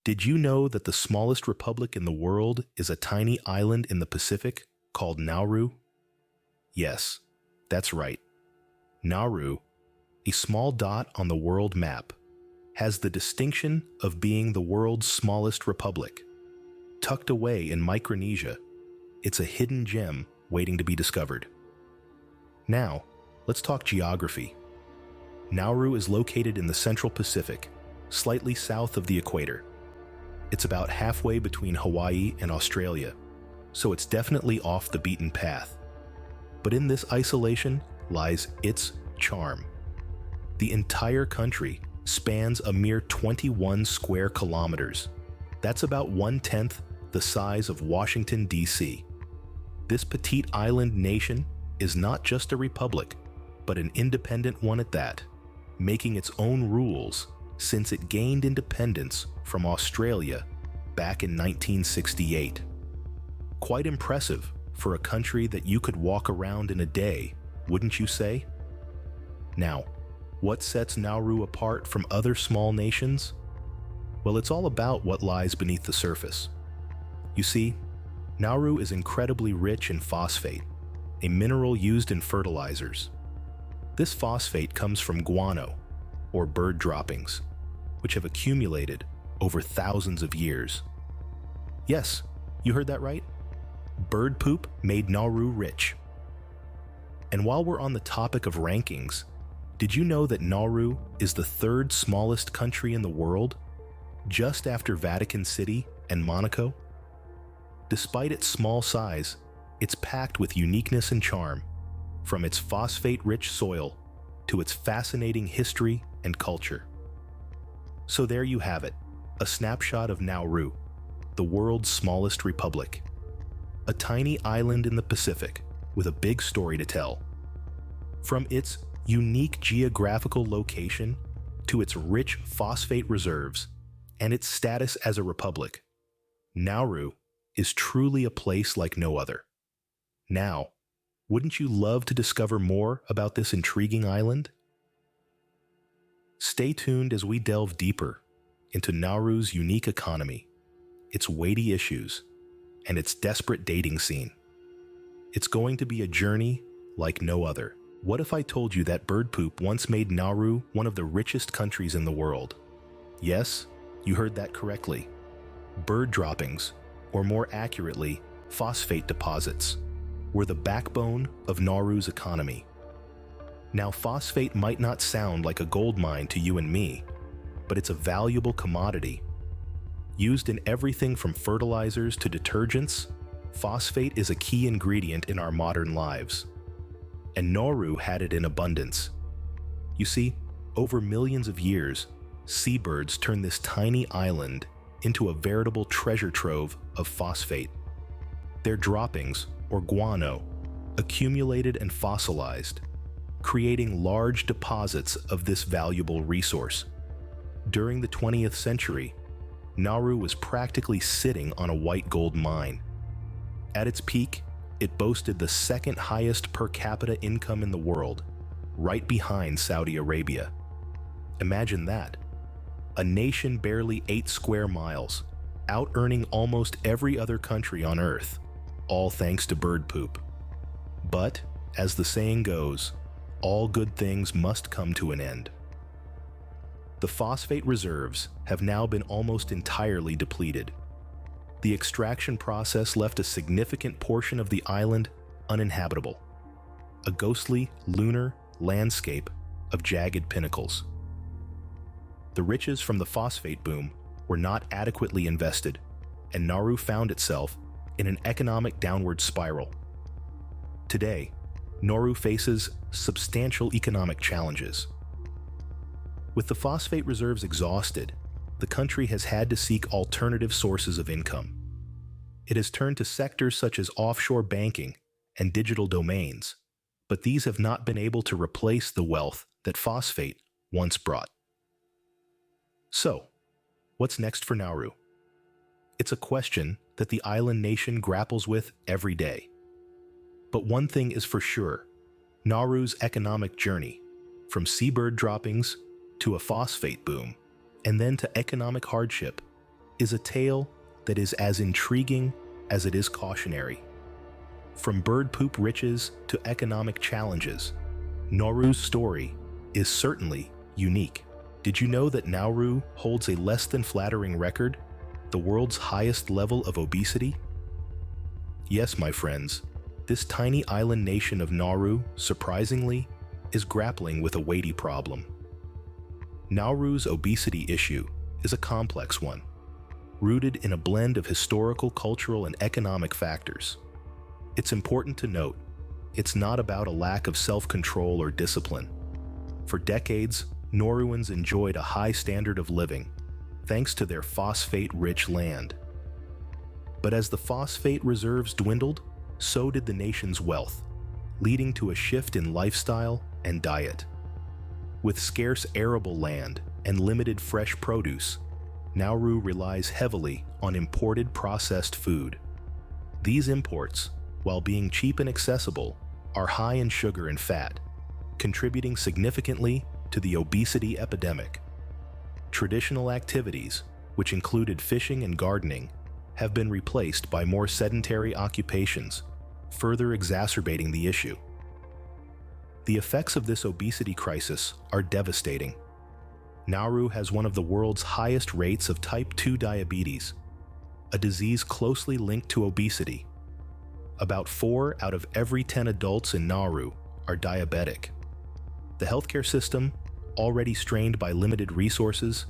Did you know that the smallest republic in the world is a tiny island in the Pacific called Nauru? Yes, that's right. Nauru, a small dot on the world map, has the distinction of being the world's smallest republic. Tucked away in Micronesia, it's a hidden gem waiting to be discovered. Now, let's talk geography. Nauru is located in the Central Pacific, slightly south of the equator. It's about halfway between Hawaii and Australia, so it's definitely off the beaten path. But in this isolation lies its charm. The entire country spans a mere 21 square kilometers. That's about 1/10 the size of Washington, D.C. This petite island nation is not just a republic, but an independent one at that, making its own rules since it gained independence from Australia back in 1968. Quite impressive for a country that you could walk around in a day, wouldn't you say? Now, what sets Nauru apart from other small nations? Well, it's all about what lies beneath the surface. You see, Nauru is incredibly rich in phosphate, a mineral used in fertilizers. This phosphate comes from guano, or bird droppings, which have accumulated over thousands of years. Yes, you heard that right. Bird poop made Nauru rich. And while we're on the topic of rankings, did you know that Nauru is the third smallest country in the world, just after Vatican City and Monaco? Despite its small size, it's packed with uniqueness and charm, from its phosphate-rich soil to its fascinating history and culture. So there you have it, a snapshot of Nauru, the world's smallest republic. A tiny island in the Pacific with a big story to tell. From its unique geographical location to its rich phosphate reserves and its status as a republic, Nauru is truly a place like no other. Now, wouldn't you love to discover more about this intriguing island? Stay tuned as we delve deeper into Nauru's unique economy, its weighty issues, and its desperate dating scene. It's going to be a journey like no other. What if I told you that bird poop once made Nauru one of the richest countries in the world? Yes, you heard that correctly. Bird droppings, or more accurately, phosphate deposits, were the backbone of Nauru's economy. Now, phosphate might not sound like a gold mine to you and me, but it's a valuable commodity. Used in everything from fertilizers to detergents, phosphate is a key ingredient in our modern lives. And Nauru had it in abundance. You see, over millions of years, seabirds turned this tiny island into a veritable treasure trove of phosphate. Their droppings, or guano, accumulated and fossilized, creating large deposits of this valuable resource. During the 20th century, Nauru was practically sitting on a white gold mine. At its peak, it boasted the second highest per capita income in the world, right behind Saudi Arabia. Imagine that. A nation barely 8 square miles, out-earning almost every other country on Earth, all thanks to bird poop. But, as the saying goes, all good things must come to an end. The phosphate reserves have now been almost entirely depleted. The extraction process left a significant portion of the island uninhabitable, a ghostly, lunar landscape of jagged pinnacles. The riches from the phosphate boom were not adequately invested, and Nauru found itself in an economic downward spiral. Today, Nauru faces substantial economic challenges. With the phosphate reserves exhausted, the country has had to seek alternative sources of income. It has turned to sectors such as offshore banking and digital domains, but these have not been able to replace the wealth that phosphate once brought. So, what's next for Nauru? It's a question that the island nation grapples with every day. But one thing is for sure, Nauru's economic journey, from seabird droppings to a phosphate boom, and then to economic hardship, is a tale that is as intriguing as it is cautionary. From bird poop riches to economic challenges, Nauru's story is certainly unique. Did you know that Nauru holds a less than flattering record, the world's highest level of obesity? Yes, my friends, this tiny island nation of Nauru, surprisingly, is grappling with a weighty problem. Nauru's obesity issue is a complex one, rooted in a blend of historical, cultural, and economic factors. It's important to note, it's not about a lack of self-control or discipline. For decades, Nauruans enjoyed a high standard of living, thanks to their phosphate-rich land. But as the phosphate reserves dwindled, so did the nation's wealth, leading to a shift in lifestyle and diet. With scarce arable land and limited fresh produce, Nauru relies heavily on imported processed food. These imports, while being cheap and accessible, are high in sugar and fat, contributing significantly to the obesity epidemic. Traditional activities, which included fishing and gardening, have been replaced by more sedentary occupations, further exacerbating the issue. The effects of this obesity crisis are devastating. Nauru has one of the world's highest rates of type 2 diabetes, a disease closely linked to obesity. About 4 out of every 10 adults in Nauru are diabetic. The healthcare system, already strained by limited resources,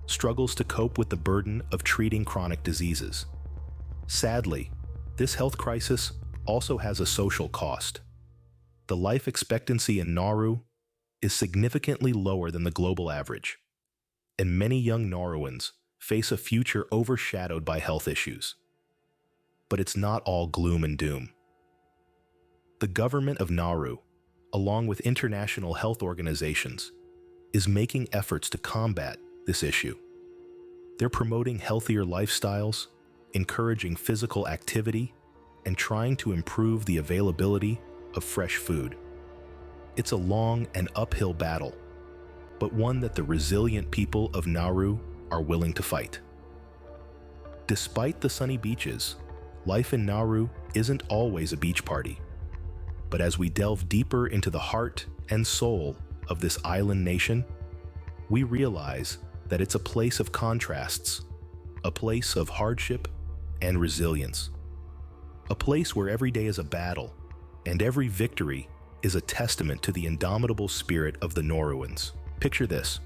struggles to cope with the burden of treating chronic diseases. Sadly, this health crisis also has a social cost. The life expectancy in Nauru is significantly lower than the global average, and many young Nauruans face a future overshadowed by health issues. But it's not all gloom and doom. The government of Nauru, along with international health organizations, is making efforts to combat this issue. They're promoting healthier lifestyles, encouraging physical activity, and trying to improve the availability of fresh food. It's a long and uphill battle, but one that the resilient people of Nauru are willing to fight. Despite the sunny beaches, life in Nauru isn't always a beach party. But as we delve deeper into the heart and soul of this island nation, we realize that it's a place of contrasts, a place of hardship and resilience, a place where every day is a battle and every victory is a testament to the indomitable spirit of the Nauruans. Picture this: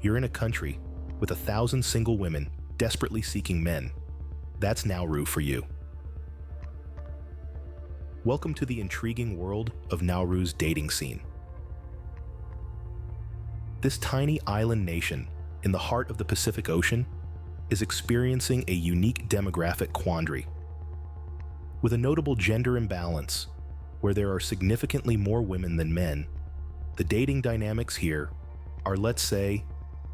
you're in a country with 1,000 single women desperately seeking men. That's Nauru for you. Welcome to the intriguing world of Nauru's dating scene. This tiny island nation in the heart of the Pacific Ocean is experiencing a unique demographic quandary. With a notable gender imbalance, where there are significantly more women than men, the dating dynamics here are, let's say,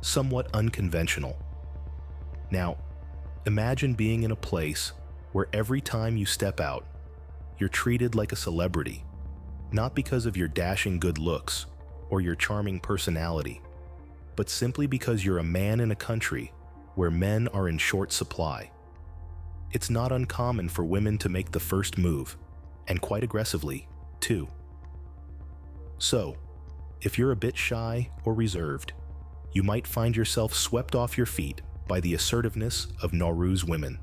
somewhat unconventional. Now, imagine being in a place where every time you step out, you're treated like a celebrity, not because of your dashing good looks or your charming personality, but simply because you're a man in a country where men are in short supply. It's not uncommon for women to make the first move, and quite aggressively, too. So, if you're a bit shy or reserved, you might find yourself swept off your feet by the assertiveness of Nauru's women.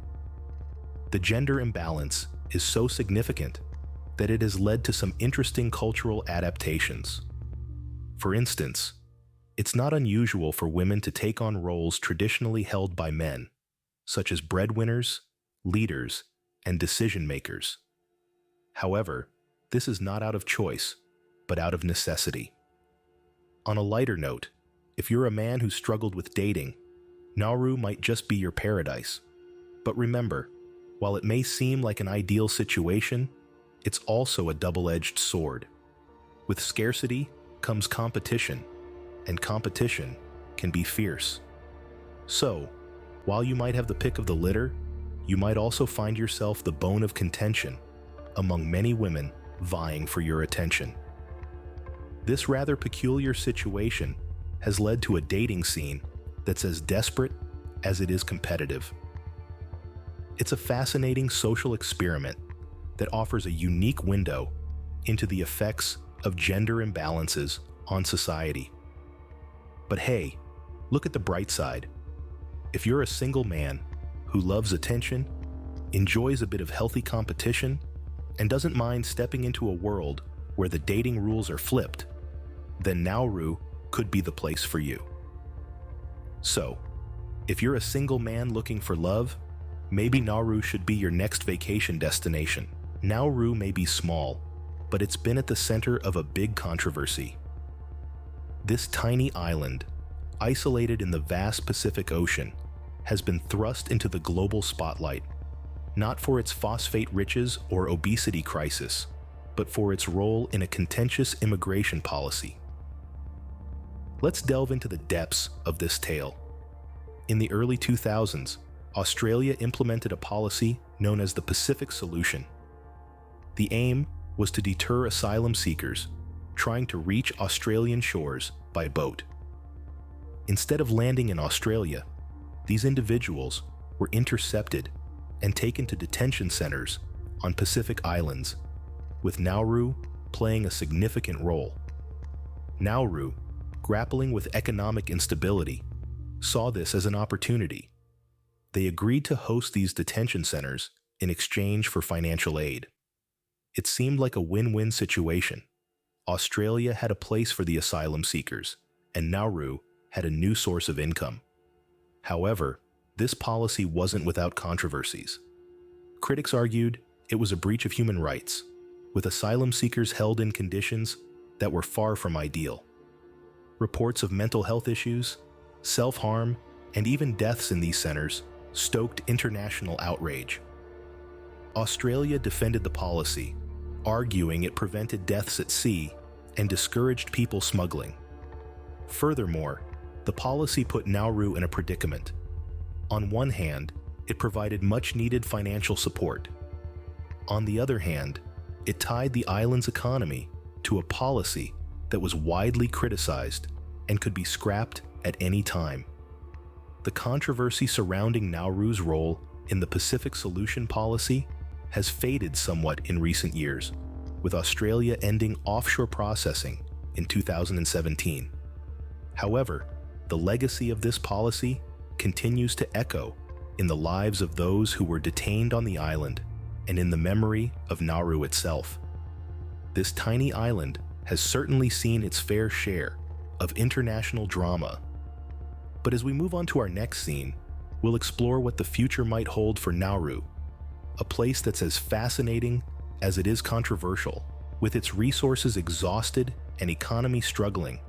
The gender imbalance is so significant that it has led to some interesting cultural adaptations. For instance, it's not unusual for women to take on roles traditionally held by men, such as breadwinners, leaders, and decision-makers. However, this is not out of choice, but out of necessity. On a lighter note, if you're a man who struggled with dating, Nauru might just be your paradise. But remember, while it may seem like an ideal situation, it's also a double-edged sword. With scarcity comes competition, and competition can be fierce. So, while you might have the pick of the litter, you might also find yourself the bone of contention among many women vying for your attention. This rather peculiar situation has led to a dating scene that's as desperate as it is competitive. It's a fascinating social experiment that offers a unique window into the effects of gender imbalances on society. But hey, look at the bright side. If you're a single man who loves attention, enjoys a bit of healthy competition, and doesn't mind stepping into a world where the dating rules are flipped, then Nauru could be the place for you. So, if you're a single man looking for love, maybe Nauru should be your next vacation destination. Nauru may be small, but it's been at the center of a big controversy. This tiny island, isolated in the vast Pacific Ocean, has been thrust into the global spotlight, not for its phosphate riches or obesity crisis, but for its role in a contentious immigration policy. Let's delve into the depths of this tale. In the early 2000s, Australia implemented a policy known as the Pacific Solution. The aim was to deter asylum seekers trying to reach Australian shores by boat. Instead of landing in Australia, these individuals were intercepted and taken to detention centers on Pacific islands, with Nauru playing a significant role. Nauru, grappling with economic instability, saw this as an opportunity. They agreed to host these detention centers in exchange for financial aid. It seemed like a win-win situation. Australia had a place for the asylum seekers, and Nauru had a new source of income. However, this policy wasn't without controversies. Critics argued it was a breach of human rights, with asylum seekers held in conditions that were far from ideal. Reports of mental health issues, self-harm, and even deaths in these centers stoked international outrage. Australia defended the policy, arguing it prevented deaths at sea and discouraged people smuggling. Furthermore, the policy put Nauru in a predicament. On one hand, it provided much-needed financial support. On the other hand, it tied the island's economy to a policy that was widely criticized and could be scrapped at any time. The controversy surrounding Nauru's role in the Pacific Solution policy has faded somewhat in recent years, with Australia ending offshore processing in 2017. However, the legacy of this policy continues to echo in the lives of those who were detained on the island and in the memory of Nauru itself. This tiny island has certainly seen its fair share of international drama. But as we move on to our next scene, we'll explore what the future might hold for Nauru, a place that's as fascinating as it is controversial. With its resources exhausted and economy struggling,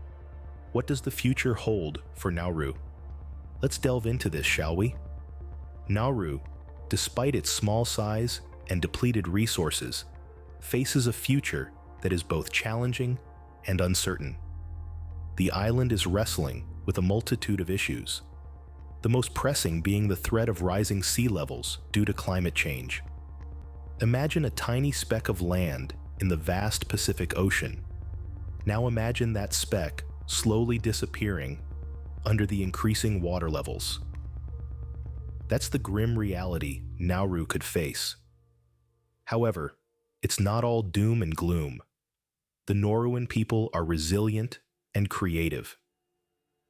what does the future hold for Nauru? Let's delve into this, shall we? Nauru, despite its small size and depleted resources, faces a future that is both challenging and uncertain. The island is wrestling with a multitude of issues, the most pressing being the threat of rising sea levels due to climate change. Imagine a tiny speck of land in the vast Pacific Ocean. Now imagine that speck slowly disappearing under the increasing water levels. That's the grim reality Nauru could face. However, it's not all doom and gloom. The Nauruan people are resilient and creative.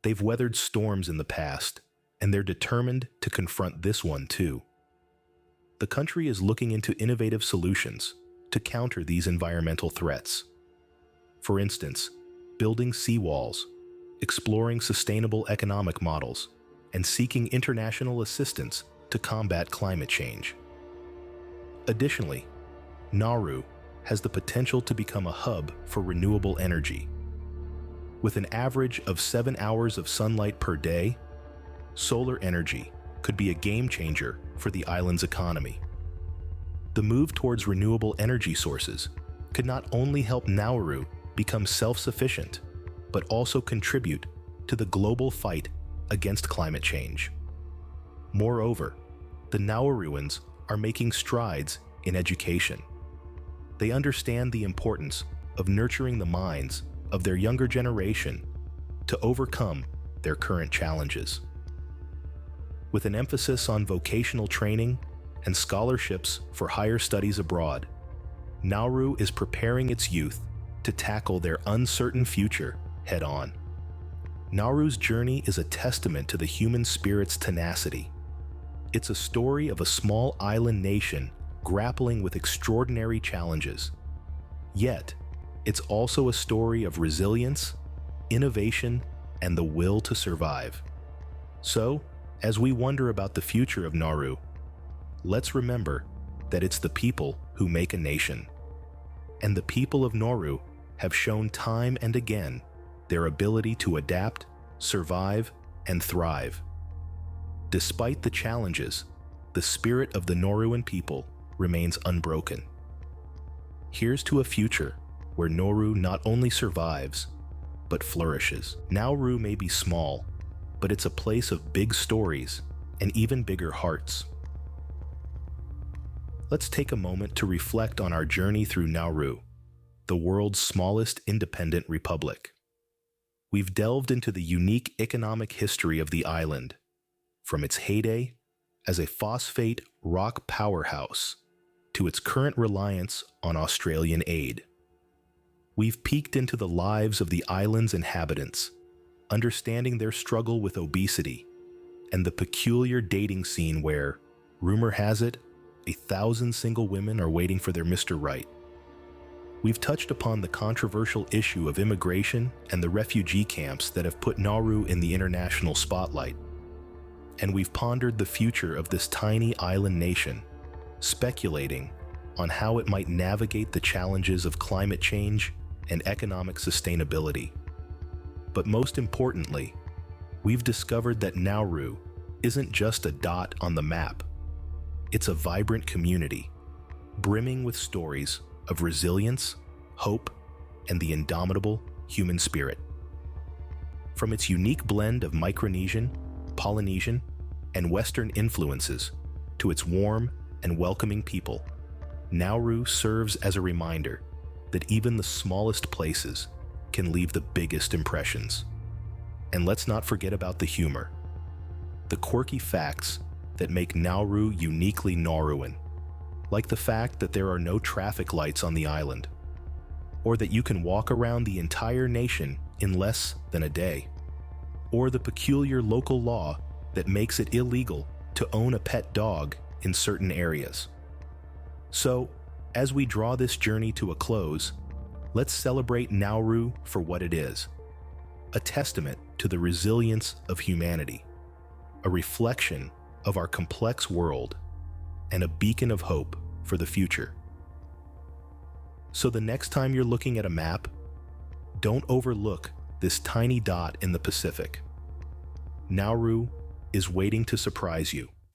They've weathered storms in the past, and they're determined to confront this one too. The country is looking into innovative solutions to counter these environmental threats. For instance, building seawalls, exploring sustainable economic models, and seeking international assistance to combat climate change. Additionally, Nauru has the potential to become a hub for renewable energy. With an average of 7 hours of sunlight per day, solar energy could be a game changer for the island's economy. The move towards renewable energy sources could not only help Nauru become self-sufficient, but also contribute to the global fight against climate change. Moreover, the Nauruans are making strides in education. They understand the importance of nurturing the minds of their younger generation to overcome their current challenges. With an emphasis on vocational training and scholarships for higher studies abroad, Nauru is preparing its youth to tackle their uncertain future head-on. Nauru's journey is a testament to the human spirit's tenacity. It's a story of a small island nation grappling with extraordinary challenges. Yet, it's also a story of resilience, innovation, and the will to survive. So, as we wonder about the future of Nauru, let's remember that it's the people who make a nation. And the people of Nauru have shown time and again their ability to adapt, survive, and thrive. Despite the challenges, the spirit of the Nauruan people remains unbroken. Here's to a future where Nauru not only survives, but flourishes. Nauru may be small, but it's a place of big stories and even bigger hearts. Let's take a moment to reflect on our journey through Nauru, the world's smallest independent republic. We've delved into the unique economic history of the island, from its heyday as a phosphate rock powerhouse to its current reliance on Australian aid. We've peeked into the lives of the island's inhabitants, understanding their struggle with obesity and the peculiar dating scene where, rumor has it, 1,000 single women are waiting for their Mr. Right. We've touched upon the controversial issue of immigration and the refugee camps that have put Nauru in the international spotlight. And we've pondered the future of this tiny island nation, speculating on how it might navigate the challenges of climate change and economic sustainability. But most importantly, we've discovered that Nauru isn't just a dot on the map. It's a vibrant community, brimming with stories of resilience, hope, and the indomitable human spirit. From its unique blend of Micronesian, Polynesian, and Western influences to its warm and welcoming people, Nauru serves as a reminder that even the smallest places can leave the biggest impressions. And let's not forget about the humor, the quirky facts that make Nauru uniquely Nauruan, like the fact that there are no traffic lights on the island, or that you can walk around the entire nation in less than a day, or the peculiar local law that makes it illegal to own a pet dog in certain areas. So, as we draw this journey to a close, let's celebrate Nauru for what it is, a testament to the resilience of humanity, a reflection of our complex world, and a beacon of hope for the future. So the next time you're looking at a map, don't overlook this tiny dot in the Pacific. Nauru is waiting to surprise you.